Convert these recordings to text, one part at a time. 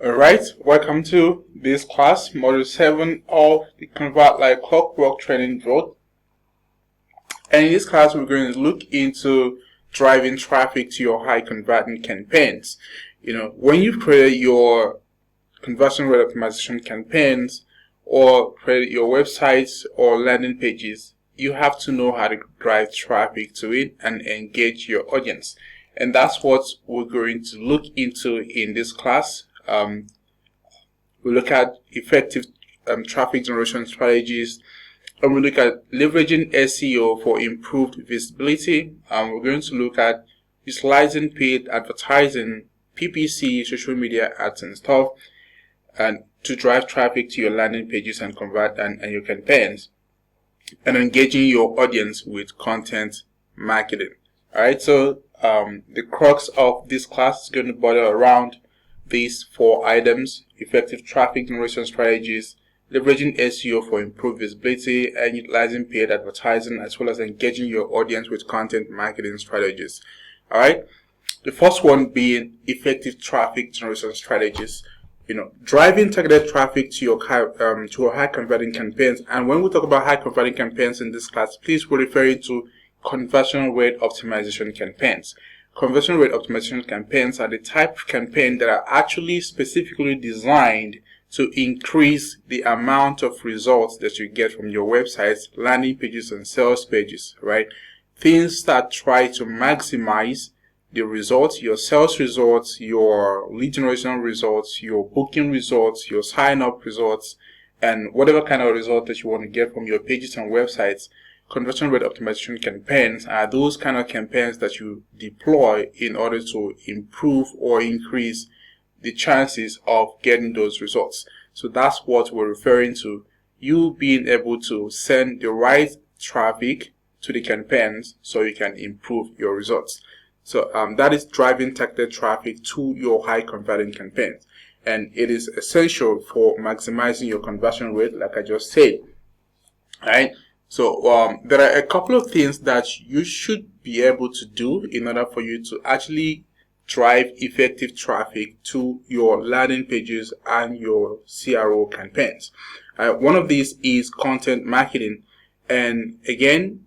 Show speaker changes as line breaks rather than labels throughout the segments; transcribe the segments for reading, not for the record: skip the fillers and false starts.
Alright, welcome to this class, Module 7 of the Convert Like Clockwork Training Road. And in this class, we're going to look into driving traffic to your high converting campaigns. When you've created your conversion rate optimization campaigns or created your websites or landing pages, you have to know how to drive traffic to it and engage your audience. And that's what we're going to look into in this class. We look at effective traffic generation strategies, and we look at leveraging SEO for improved visibility. We're going to look at utilizing paid advertising, PPC, social media ads and stuff, and to drive traffic to your landing pages and convert and your campaigns, and engaging your audience with content marketing. Alright, so the crux of this class is going to border around these 4 items: effective traffic generation strategies, leveraging SEO for improved visibility, and utilizing paid advertising, as well as engaging your audience with content marketing strategies. Alright, the first one being effective traffic generation strategies. Driving targeted traffic to your high converting campaigns. And when we talk about high converting campaigns in this class, please we're referring to conversion rate optimization campaigns. Conversion rate optimization campaigns are the type of campaign that are actually specifically designed to increase the amount of results that you get from your websites, landing pages, and sales pages, right? Things that try to maximize the results, your sales results, your lead generation results, your booking results, your sign up results, and whatever kind of result that you want to get from your pages and websites. Conversion rate optimization campaigns are those kind of campaigns that you deploy in order to improve or increase the chances of getting those results. So that's what we're referring to, you being able to send the right traffic to the campaigns so you can improve your results. So that is driving targeted traffic to your high converting campaigns, and it is essential for maximizing your conversion rate, like I just said. Right? So there are a couple of things that you should be able to do in order for you to actually drive effective traffic to your landing pages and your CRO campaigns. One of these is content marketing, and again,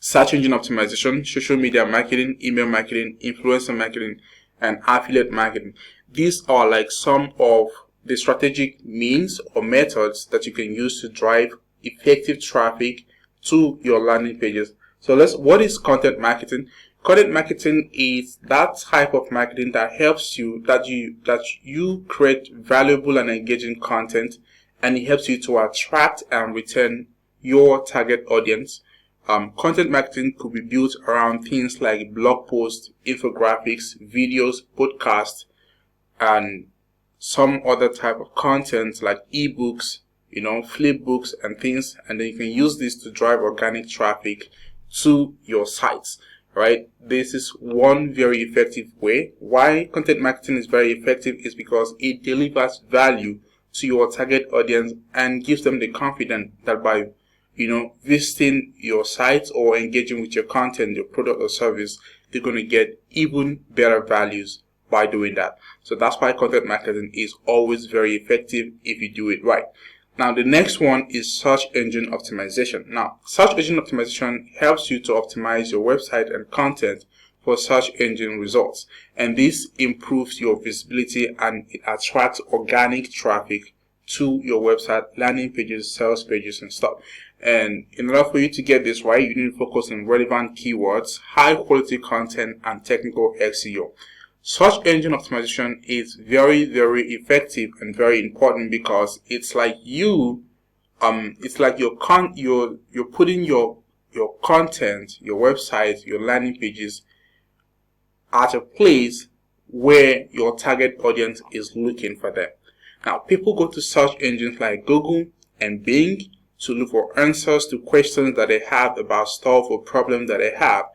search engine optimization, social media marketing, email marketing, influencer marketing, and affiliate marketing. These are like some of the strategic means or methods that you can use to drive effective traffic to your landing pages. So what is content marketing? Content marketing is that type of marketing that helps you, that you create valuable and engaging content, and it helps you to attract and retain your target audience. Content marketing could be built around things like blog posts, infographics, videos, podcasts, and some other type of content like ebooks, flip books and things. And then you can use this to drive organic traffic to your sites, right? This is one very effective way. Why content marketing is very effective is because it delivers value to your target audience and gives them the confidence that by visiting your site or engaging with your content, your product or service, they're going to get even better values by doing that. So that's why content marketing is always very effective if you do it right. Now, the next one is search engine optimization. Now, search engine optimization helps you to optimize your website and content for search engine results. And this improves your visibility and it attracts organic traffic to your website, landing pages, sales pages, and stuff. And in order for you to get this right, you need to focus on relevant keywords, high quality content, and technical SEO. Search engine optimization is very, very effective and very important because it's like you're putting your content, your website, your landing pages at a place where your target audience is looking for them. Now, people go to search engines like Google and Bing to look for answers to questions that they have about stuff or problems that they have.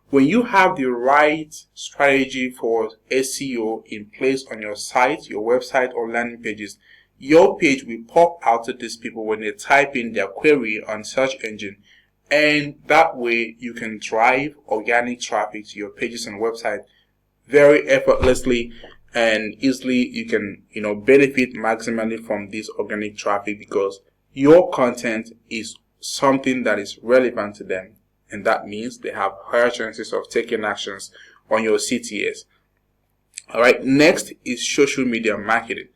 When you have the right strategy for SEO in place on your site, your website, or landing pages, your page will pop out to these people when they type in their query on search engine, and that way you can drive organic traffic to your pages and website very effortlessly and easily you can, benefit maximally from this organic traffic because your content is something that is relevant to them, and that means they have higher chances of taking actions on your CTS. All right, next is social media marketing.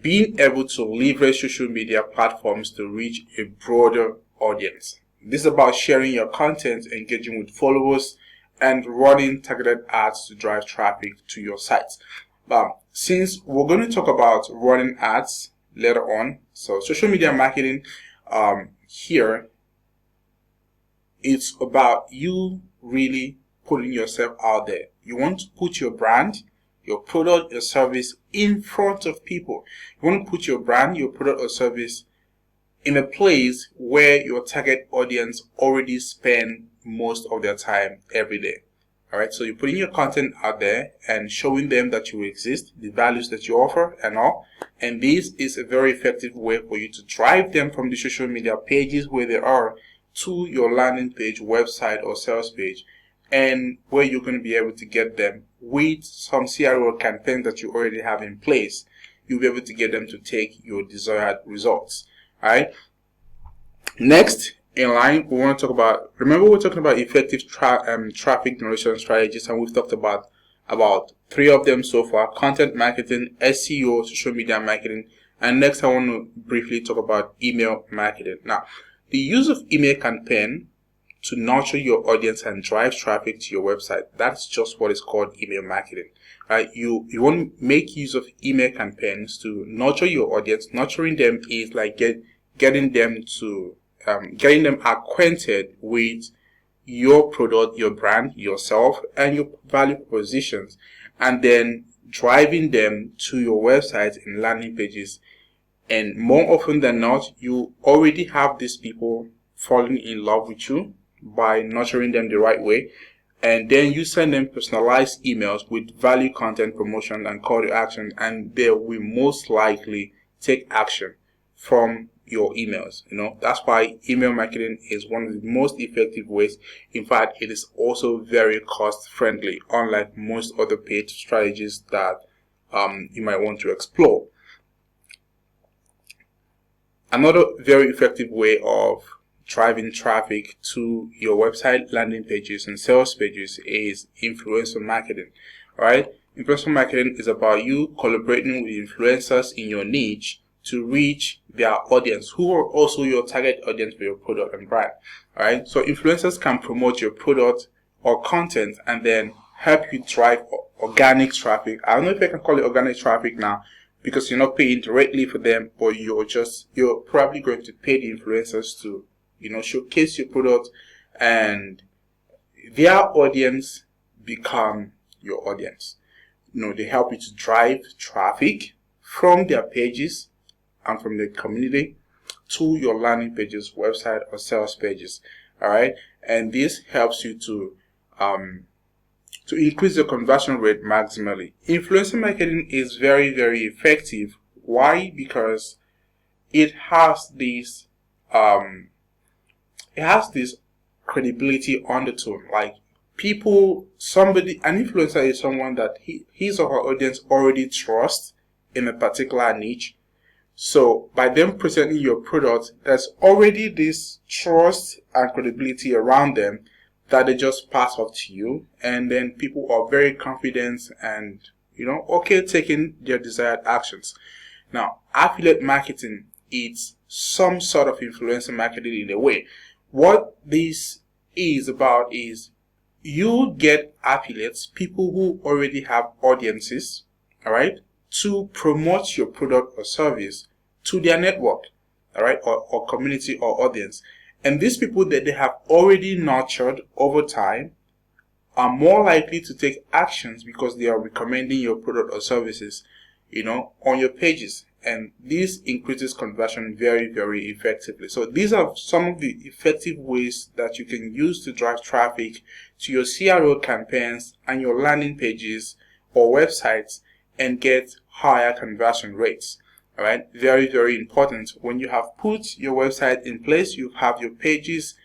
Being able to leverage social media platforms to reach a broader audience. This is about sharing your content, engaging with followers, and running targeted ads to drive traffic to your site. Since we're going to talk about running ads later on, so social media marketing here, it's about you really putting yourself out there. You want to put your brand, your product, your service in front of people. You want to put your brand, your product or service in a place where your target audience already spend most of their time every day. All right, so you're putting your content out there and showing them that you exist, the values that you offer and all. And this is a very effective way for you to drive them from the social media pages where they are to your landing page, website or sales page, and where you're going to be able to get them with some CRO campaign that you already have in place. You'll be able to get them to take your desired results. All right. Next in line, we want to talk about, remember we're talking about effective traffic generation strategies, and we've talked about 3 of them so far: content marketing, SEO, social media marketing, and next I want to briefly talk about email marketing. Now, the use of email campaign to nurture your audience and drive traffic to your website, that's just what is called email marketing. Right? You want to make use of email campaigns to nurture your audience. Nurturing them is like getting them acquainted with your product, your brand, yourself, and your value propositions, and then driving them to your website and landing pages. And more often than not, you already have these people falling in love with you by nurturing them the right way, and then you send them personalized emails with value content, promotion, and call to action, and they will most likely take action from your emails. That's why email marketing is one of the most effective ways. In fact, it is also very cost friendly, unlike most other paid strategies that you might want to explore. Another very effective way of driving traffic to your website, landing pages, and sales pages is influencer marketing. All right, influencer marketing is about you collaborating with influencers in your niche to reach their audience, who are also your target audience for your product and brand. All right, so influencers can promote your product or content and then help you drive organic traffic. I don't know if I can call it organic traffic now, because you're not paying directly for them, but you're probably going to pay the influencers to showcase your product, and their audience become your audience. They help you to drive traffic from their pages and from the community to your landing pages, website, or sales pages. All right, and this helps you to increase your conversion rate maximally. Influencer marketing is very, very effective. Why? Because it has this credibility undertone. Like an influencer is someone that his or her audience already trusts in a particular niche. So by them presenting your product, there's already this trust and credibility around them that they just pass off to you, and then people are very confident and taking their desired actions. Now, affiliate marketing is some sort of influencer marketing in a way. What this is about is you get affiliates, people who already have audiences, all right, to promote your product or service to their network, all right, or community or audience. And these people that they have already nurtured over time are more likely to take actions because they are recommending your product or services, on your pages. And this increases conversion very, very effectively. So these are some of the effective ways that you can use to drive traffic to your CRO campaigns and your landing pages or websites and get higher conversion rates. All right, very, very important. When you have put your website in place, you have your pages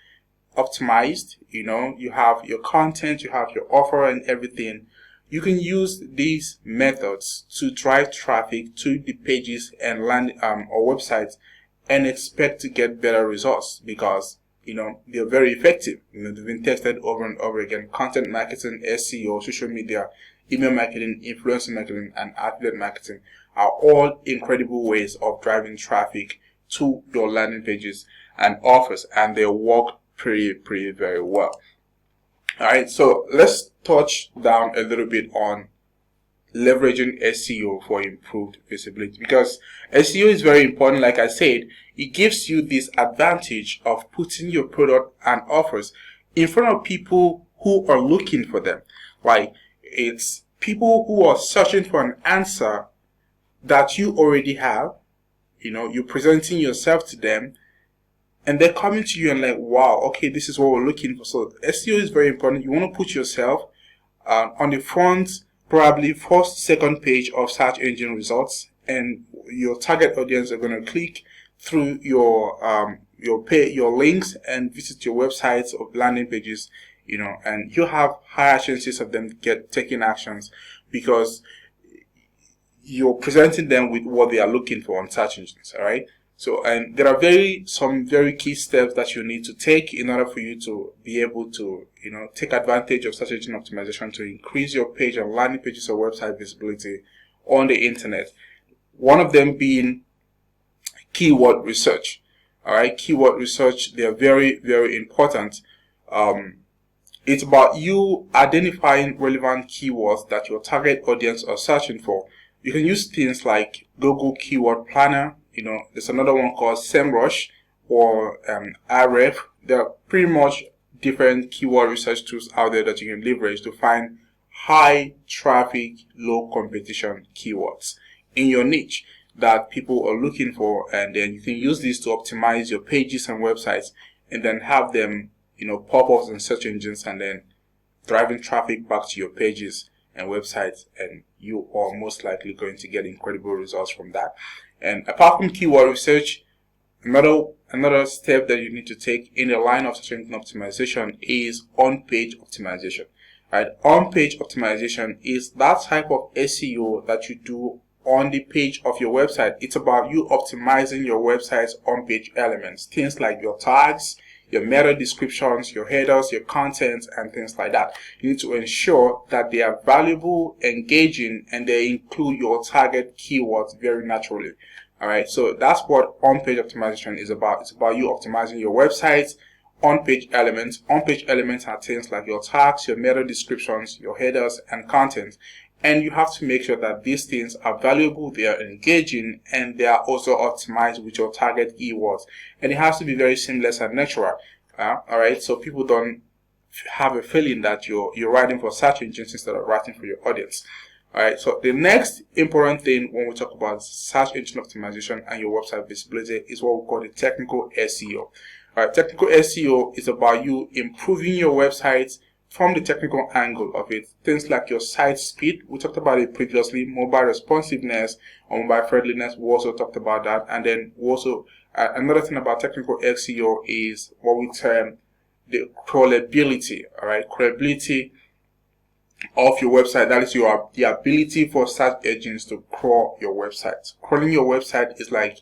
optimized, you have your content, you have your offer and everything. you can use these methods to drive traffic to the pages and land or websites and expect to get better results because they're very effective. They've been tested over and over again. Content marketing, SEO, social media, email marketing, influencer marketing, and affiliate marketing are all incredible ways of driving traffic to your landing pages and offers, and they work pretty very well. All right, so let's touch down a little bit on leveraging SEO for improved visibility, because SEO is very important. Like I said, it gives you this advantage of putting your product and offers in front of people who are looking for them. Like, it's people who are searching for an answer that you already have. You're presenting yourself to them, and they're coming to you and like, wow, okay, this is what we're looking for. So SEO is very important. You want to put yourself on the front, probably first, second page of search engine results, and your target audience are going to click through your links and visit your websites or landing pages, and you have higher chances of them taking actions because you're presenting them with what they are looking for on search engines. All right. So, and there are some very key steps that you need to take in order for you to be able to, take advantage of search engine optimization to increase your page and landing pages or website visibility on the internet. One of them being keyword research. All right. Keyword research, they are very, very important. It's about you identifying relevant keywords that your target audience are searching for. You can use things like Google Keyword Planner. There's another one called SEMrush or Ahrefs. There are pretty much different keyword research tools out there that you can leverage to find high traffic, low competition keywords in your niche that people are looking for, and then you can use this to optimize your pages and websites and then have them pop up on search engines and then driving traffic back to your pages and websites, and you are most likely going to get incredible results from that. And apart from keyword research, another step that you need to take in the line of search engine optimization is on-page optimization. Right? On-page optimization is that type of SEO that you do on the page of your website. It's about you optimizing your website's on-page elements, things like your tags, your meta descriptions, your headers, your content, and things like that. You need to ensure that they are valuable, engaging, and they include your target keywords very naturally. All right, so that's what on-page optimization is about. It's about you optimizing your website's on-page elements. On-page elements are things like your tags, your meta descriptions, your headers, and content. And you have to make sure that these things are valuable, they are engaging, and they are also optimized with your target keywords. And it has to be very seamless and natural. All right, so people don't have a feeling that you're writing for search engines instead of writing for your audience. All right, so the next important thing when we talk about search engine optimization and your website visibility is what we call the technical SEO. All right, technical SEO is about you improving your website from the technical angle of it. Things like your site speed, we talked about it previously, mobile responsiveness or mobile friendliness, we also talked about that. And then also another thing about technical SEO is what we term the crawlability. All right, crawlability of your website. That is the ability for search engines to crawl your website. Crawling your website is like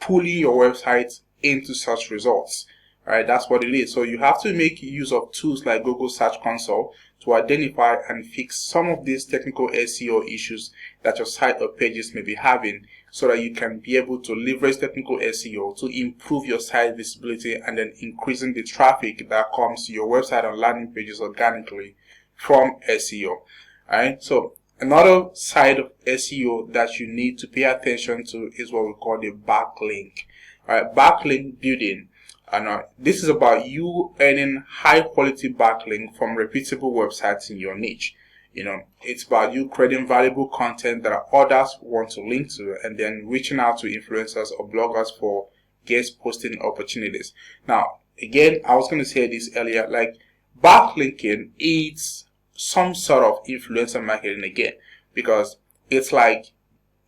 pulling your website into search results. All right, that's what it is. So you have to make use of tools like Google Search Console to identify and fix some of these technical SEO issues that your site or pages may be having, so that you can be able to leverage technical SEO to improve your site visibility and then increasing the traffic that comes to your website and landing pages organically from SEO. All right, so another side of SEO that you need to pay attention to is what we call the backlink. All right, backlink building. And this is about you earning high quality backlink from reputable websites in your niche. It's about you creating valuable content that others want to link to, and then reaching out to influencers or bloggers for guest posting opportunities. Now, again, I was going to say this earlier, like backlinking is some sort of influencer marketing again, because it's like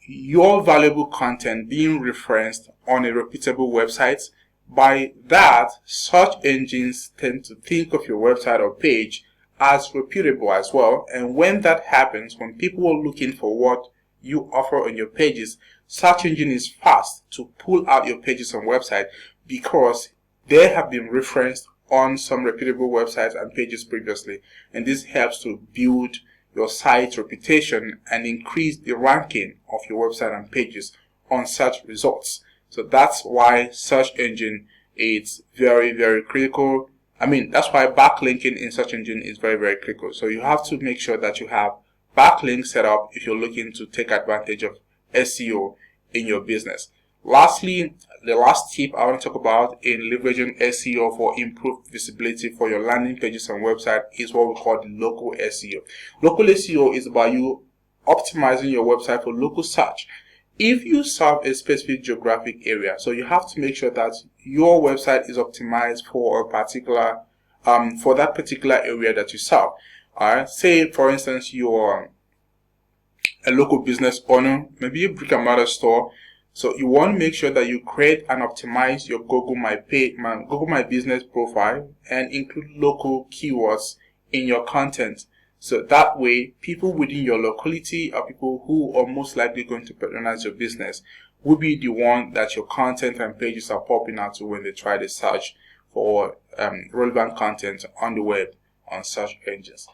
your valuable content being referenced on a reputable website. By that, search engines tend to think of your website or page as reputable as well. And when that happens, when people are looking for what you offer on your pages, search engine is fast to pull out your pages on website because they have been referenced on some reputable websites and pages previously. And this helps to build your site's reputation and increase the ranking of your website and pages on search results. So that's why search engine is very, very critical. I mean, that's why backlinking in search engine is very, very critical. So you have to make sure that you have backlinks set up if you're looking to take advantage of SEO in your business. Lastly, the last tip I want to talk about in leveraging SEO for improved visibility for your landing pages and website is what we call the local SEO. Local SEO is about you optimizing your website for local search. If you serve a specific geographic area, so you have to make sure that your website is optimized for a particular, for that particular area that you serve. Alright, say for instance you're a local business owner, maybe a brick and mortar store. So you want to make sure that you create and optimize your Google My Business profile and include local keywords in your content. So that way, people within your locality or people who are most likely going to patronize your business will be the one that your content and pages are popping out to when they try to search for relevant content on the web on search engines.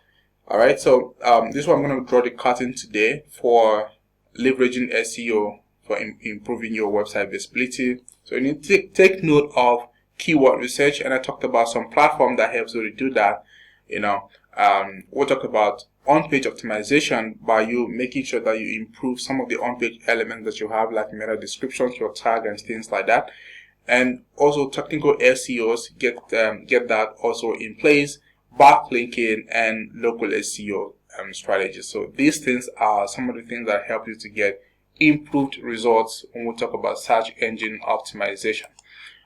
Alright, so this is what I'm going to draw the curtain today for leveraging SEO for improving your website visibility. So you need to take note of keyword research, and I talked about some platform that helps you to do that. We'll talk about on-page optimization by you making sure that you improve some of the on-page elements that you have, like meta descriptions, your tag, and things like that. And also technical SEOs get that also in place, backlinking and local SEO strategies. So these things are some of the things that help you to get improved results when we talk about search engine optimization.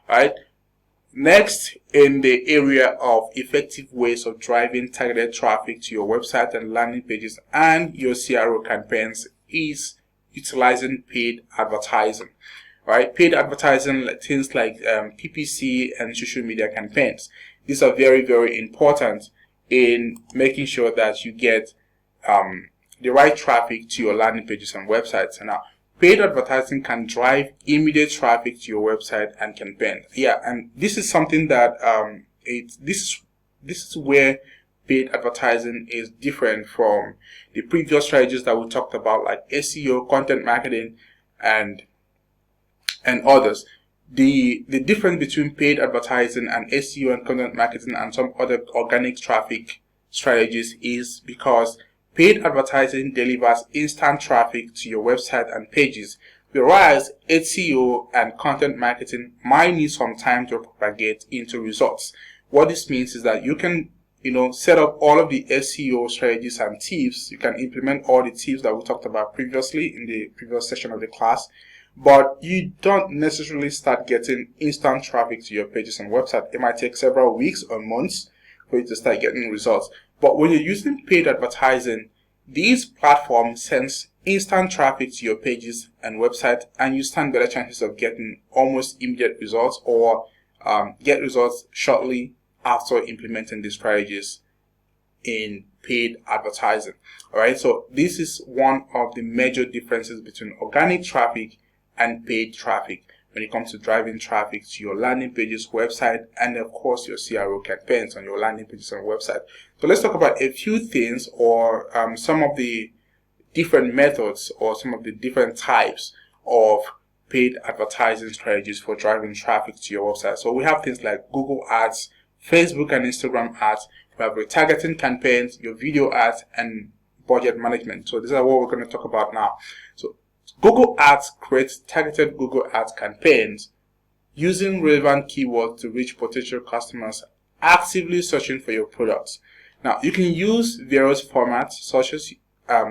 All right. Next, in the area of effective ways of driving targeted traffic to your website and landing pages and your CRO campaigns is utilizing paid advertising. Right, paid advertising, things like PPC and social media campaigns. These are very, very important in making sure that you get the right traffic to your landing pages and websites. And now, paid advertising can drive immediate traffic to your website and campaign. Yeah, and this is something that this is where paid advertising is different from the previous strategies that we talked about, like SEO, content marketing, and others. The difference between paid advertising and SEO and content marketing and some other organic traffic strategies is because paid advertising delivers instant traffic to your website and pages, whereas SEO and content marketing might need some time to propagate into results. What this means is that you can set up all of the SEO strategies and tips. You can implement all the tips that we talked about previously in the previous session of the class, but you don't necessarily start getting instant traffic to your pages and website. It might take several weeks or months for you to start getting results. But when you're using paid advertising, these platforms sends instant traffic to your pages and website, and you stand better chances of getting almost immediate results or get results shortly after implementing these strategies in paid advertising. Alright, so this is one of the major differences between organic traffic and paid traffic when it comes to driving traffic to your landing pages, website, and of course your CRO campaigns on your landing pages and website. So let's talk about a few things or some of the different methods or some of the different types of paid advertising strategies for driving traffic to your website. So we have things like Google Ads, Facebook and Instagram ads. We have retargeting campaigns, your video ads, and budget management. So these are what we're going to talk about now. So Google Ads creates targeted Google Ads campaigns using relevant keywords to reach potential customers actively searching for your products. Now, you can use various formats such as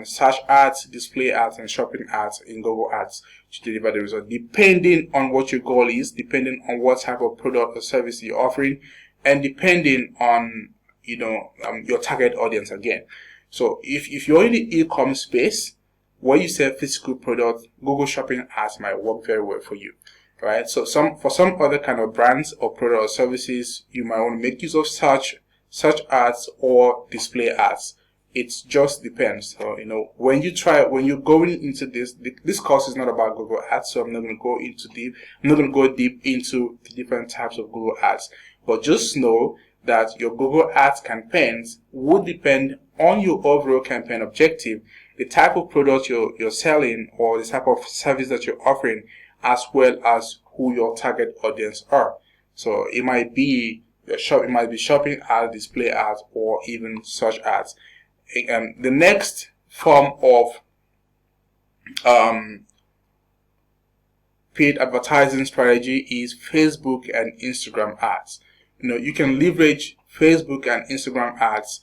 search ads, display ads, and shopping ads in Google Ads to deliver the result, depending on what your goal is, depending on what type of product or service you're offering, and depending on your target audience again. So if you're in the e-commerce space where you sell physical products, Google Shopping ads might work very well for you. Right? So for some other kind of brands or product or services, you might want to make use of search search ads or display ads. It just depends. So, when you're going into this course is not about Google Ads, so I'm not going to go deep into the different types of Google Ads. But just know that your Google Ads campaigns would depend on your overall campaign objective, the type of product you're selling, or the type of service that you're offering, as well as who your target audience are. So it might be shopping ads, display ads, or even search ads. The next form of paid advertising strategy is Facebook and Instagram ads. You can leverage Facebook and Instagram ads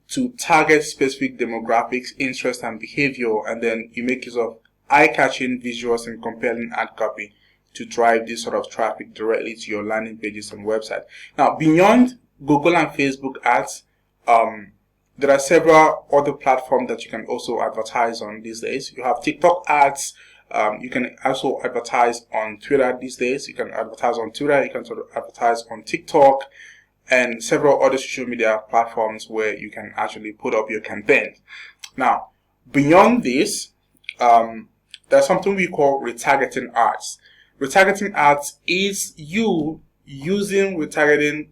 to target specific demographics, interests, and behavior, and then you make use of eye-catching visuals and compelling ad copy to drive this sort of traffic directly to your landing pages and website. Now, beyond Google and Facebook ads, there are several other platforms that you can also advertise on these days. You have TikTok ads. You can also advertise on Twitter these days. You can advertise on Twitter. You can advertise on TikTok and several other social media platforms where you can actually put up your campaign. Now, beyond this, there's something we call retargeting ads. Retargeting ads is you using retargeting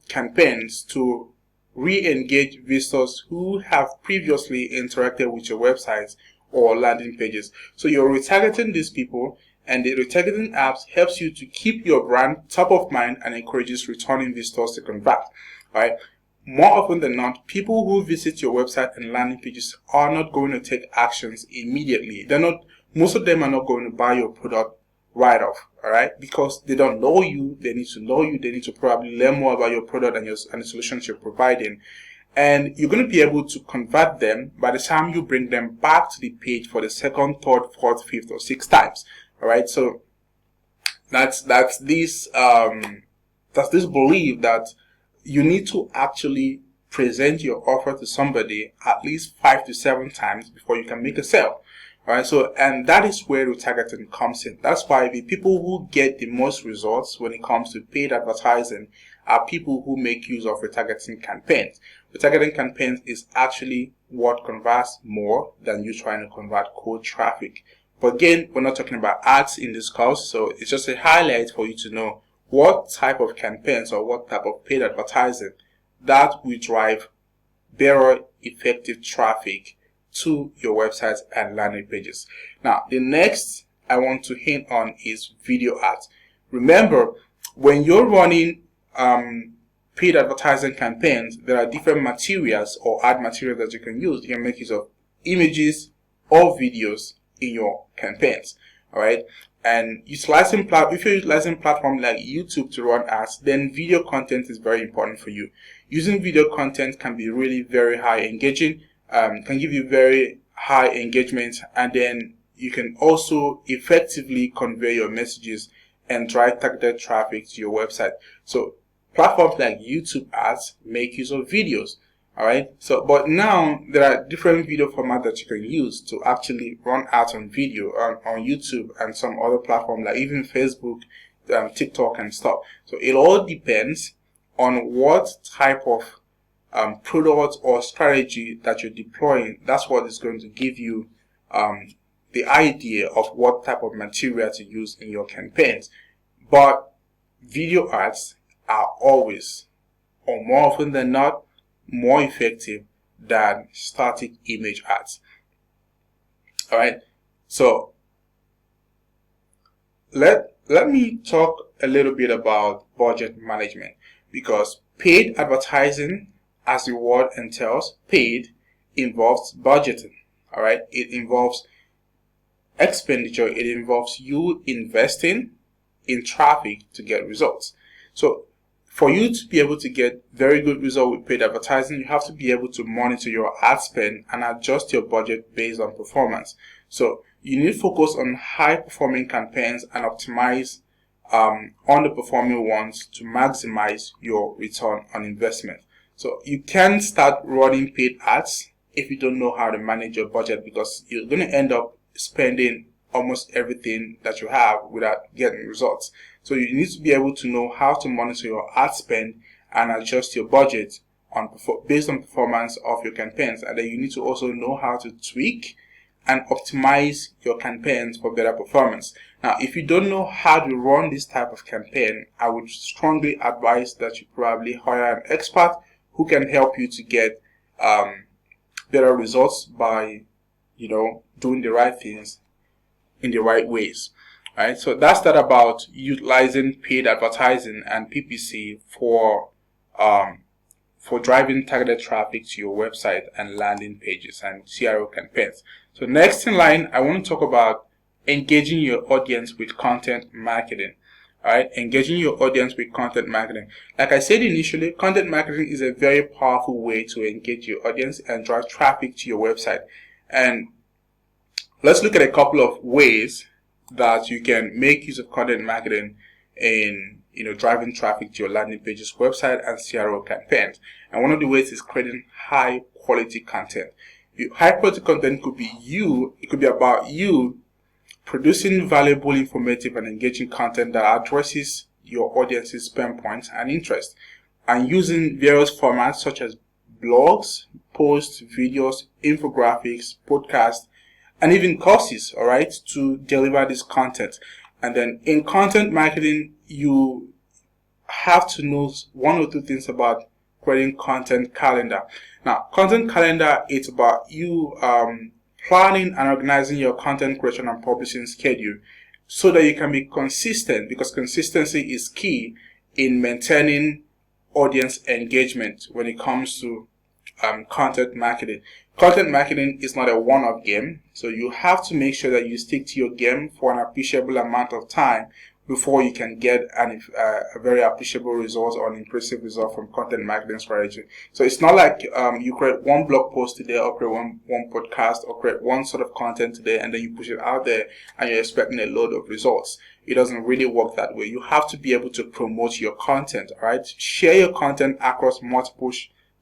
campaigns to re-engage visitors who have previously interacted with your websites or landing pages. So you're retargeting these people, and the retargeting apps helps you to keep your brand top of mind and encourages returning visitors to convert. Right? More often than not, people who visit your website and landing pages are not going to take actions immediately. Most of them are not going to buy your product right off, all right? Because they don't know you. They need to know you. They need to probably learn more about your product and the solutions you're providing. And you're going to be able to convert them by the time you bring them back to the page for the second, third, fourth, fifth, or sixth times. All right. So that's this belief that you need to actually present your offer to somebody at least 5 to 7 times before you can make a sale. All right. So, and that is where retargeting comes in. That's why the people who get the most results when it comes to paid advertising are people who make use of retargeting campaigns. Retargeting campaigns is actually what converts more than you trying to convert cold traffic. But again, we're not talking about ads in this course, so it's just a highlight for you to know what type of campaigns or what type of paid advertising that will drive better effective traffic to your websites and landing pages. Now, the next I want to hint on is video ads. Remember, when you're running paid advertising campaigns, there are different materials or ad materials that you can use. You can make use of images or videos in your campaigns. All right. And if you're utilizing platforms like YouTube to run ads, then video content is very important for you. Using video content can be really very high engaging, can give you very high engagement, and then you can also effectively convey your messages and drive targeted traffic to your website. So platforms like YouTube ads make use of videos. All right. So, but now there are different video formats that you can use to actually run ads on video on YouTube and some other platforms like even Facebook, TikTok and stuff. So it all depends on what type of product or strategy that you're deploying. That's what is going to give you the idea of what type of material to use in your campaigns. But video ads are always, or more often than not, more effective than static image ads. All right. So let me talk a little bit about budget management, because paid advertising, as the word entails, paid involves budgeting. All right. It involves expenditure. It involves you investing in traffic to get results. So for you to be able to get very good results with paid advertising, you have to be able to monitor your ad spend and adjust your budget based on performance. So you need to focus on high performing campaigns and optimize underperforming ones to maximize your return on investment. So you can start running paid ads if you don't know how to manage your budget, because you're going to end up spending almost everything that you have without getting results. So you need to be able to know how to monitor your ad spend and adjust your budget based on performance of your campaigns, and then you need to also know how to tweak and optimize your campaigns for better performance. Now, if you don't know how to run this type of campaign, I would strongly advise that you probably hire an expert who can help you to get better results by, doing the right things in the right ways. All right, so that's that about utilizing paid advertising and PPC for driving targeted traffic to your website and landing pages and CRO campaigns. So next in line, I want to talk about engaging your audience with content marketing. All right, engaging your audience with content marketing. Like I said initially, content marketing is a very powerful way to engage your audience and drive traffic to your website. And let's look at a couple of ways that you can make use of content marketing in driving traffic to your landing pages, website, and CRO campaigns. And one of the ways is creating high quality content. High quality content could be it could be about you producing valuable, informative, and engaging content that addresses your audience's pain points and interests, and using various formats such as blogs, posts, videos, infographics, podcasts, and even courses, all right, to deliver this content. And then in content marketing, you have to know one or two things about creating content calendar. Now, content calendar, it's about you planning and organizing your content creation and publishing schedule so that you can be consistent, because consistency is key in maintaining audience engagement when it comes to content marketing. Content marketing is not a one-off game, so you have to make sure that you stick to your game for an appreciable amount of time before you can get a very appreciable result or an impressive result from content marketing strategy. So it's not like you create one blog post today, or create one podcast, or create one sort of content today, and then you push it out there and you're expecting a load of results. It doesn't really work that way. You have to be able to promote your content, all right? Share your content across multiple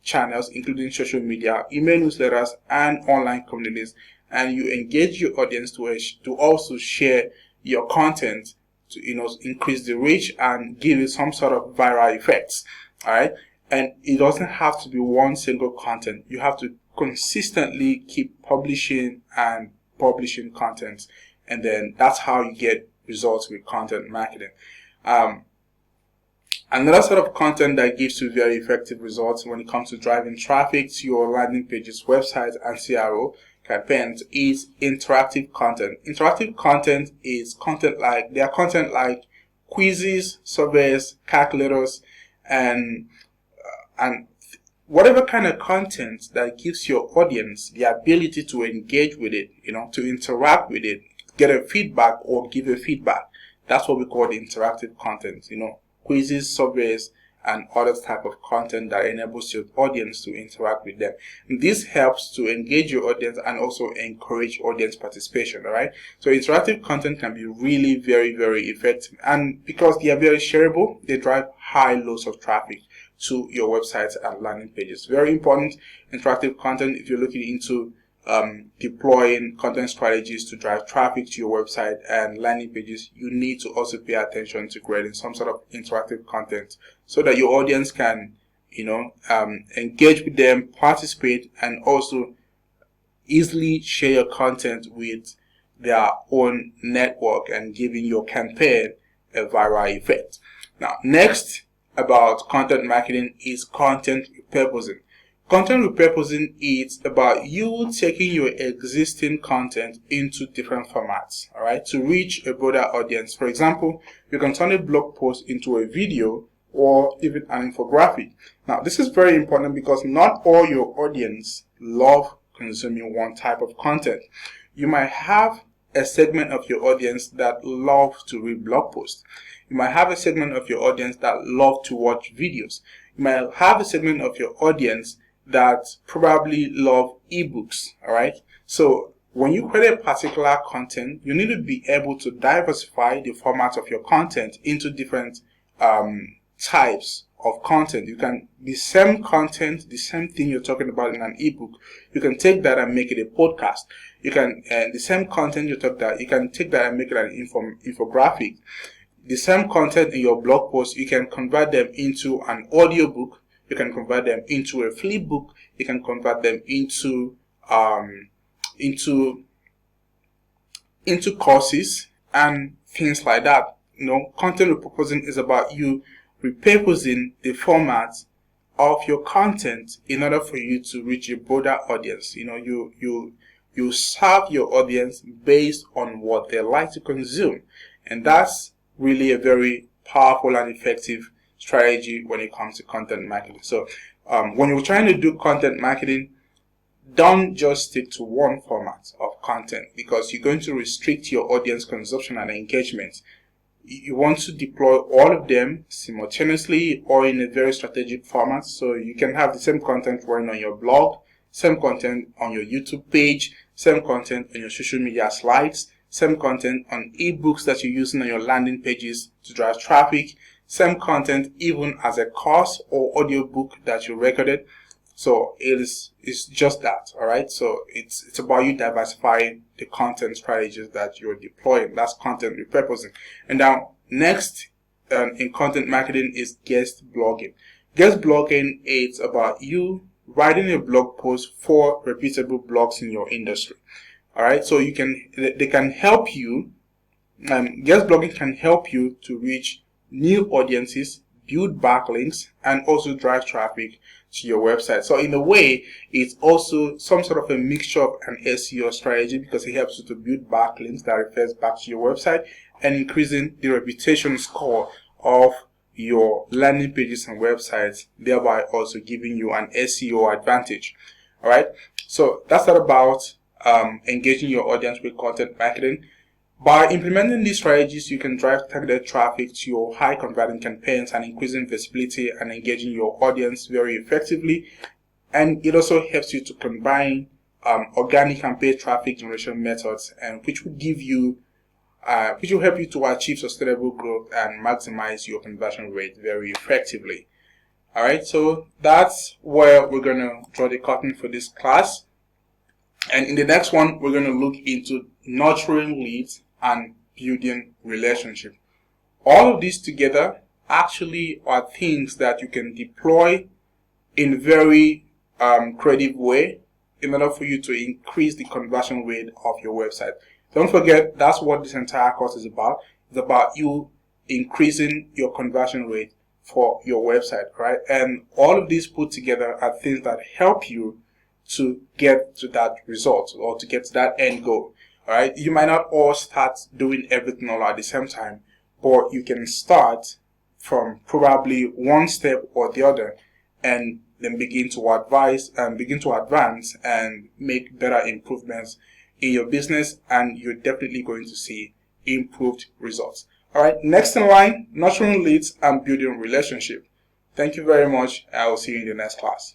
channels, including social media, email newsletters, and online communities, and you engage your audience to also share your content to increase the reach and give it some sort of viral effects. All right, and it doesn't have to be one single content. You have to consistently keep publishing and publishing content, and then that's how you get results with content marketing. Another sort of content that gives you very effective results when it comes to driving traffic to your landing pages, websites, and CRO campaigns is interactive content. Interactive content is content like quizzes, surveys, calculators, and whatever kind of content that gives your audience the ability to engage with it, to interact with it, get a feedback or give a feedback. That's what we call the interactive content, quizzes, surveys, and other type of content that enables your audience to interact with them. And this helps to engage your audience and also encourage audience participation, all right? So interactive content can be really very, very effective. And because they are very shareable, they drive high loads of traffic to your websites and landing pages. Very important, interactive content, if you're looking into deploying content strategies to drive traffic to your website and landing pages, you need to also pay attention to creating some sort of interactive content so that your audience can, engage with them, participate, and also easily share your content with their own network and giving your campaign a viral effect. Now, next about content marketing is content repurposing. Content repurposing is about you taking your existing content into different formats, all right, to reach a broader audience. For example, you can turn a blog post into a video or even an infographic. Now, this is very important because not all your audience love consuming one type of content. You might have a segment of your audience that love to read blog posts. You might have a segment of your audience that love to watch videos. You might have a segment of your audience that probably love ebooks, all right? So when you create a particular content, you need to be able to diversify the format of your content into different types of content. You can, the same content, the same thing you're talking about in an ebook, you can take that and make it a podcast. You can, the same content you can take that and make it an infographic. The same content in your blog post, you can convert them into an audiobook. you can convert them into a flip book, you can convert them into courses and things like that. Content repurposing is about you repurposing the format of your content in order for you to reach a broader audience. You serve your audience based on what they like to consume, and that's really a very powerful and effective strategy when it comes to content marketing. So when you're trying to do content marketing, don't just stick to one format of content, because you're going to restrict your audience consumption and engagement. You want to deploy all of them simultaneously or in a very strategic format, so you can have the same content running on your blog, same content on your YouTube page, same content on your social media slides, same content on ebooks that you're using on your landing pages to drive traffic, same content even as a course or audiobook that you recorded. So it's just that, all right? So it's about you diversifying the content strategies that you're deploying. That's content repurposing. And now next in content marketing is guest blogging. Guest blogging is about you writing a blog post for reputable blogs in your industry. All right, so they can help you. Guest blogging can help you to reach new audiences, build backlinks, and also drive traffic to your website. So in a way, it's also some sort of a mixture of an SEO strategy, because it helps you to build backlinks that refers back to your website and increasing the reputation score of your landing pages and websites, thereby also giving you an SEO advantage. All right, so that's all about engaging your audience with content marketing. By implementing these strategies, you can drive targeted traffic to your high converting campaigns and increasing visibility and engaging your audience very effectively. And it also helps you to combine organic and paid traffic generation methods, and which will help you to achieve sustainable growth and maximize your conversion rate very effectively. All right, so that's where we're going to draw the curtain for this class. And in the next one, we're going to look into nurturing leads and building relationship. All of these together actually are things that you can deploy in a very creative way in order for you to increase the conversion rate of your website. Don't forget, that's what this entire course is about. It's about you increasing your conversion rate for your website, right? And all of these put together are things that help you to get to that result or to get to that end goal. All right, you might not all start doing everything all at the same time, but you can start from probably one step or the other, and then begin to advance and make better improvements in your business, and you're definitely going to see improved results. All right, next in line, nurturing leads and building relationship. Thank you very much. I will see you in the next class.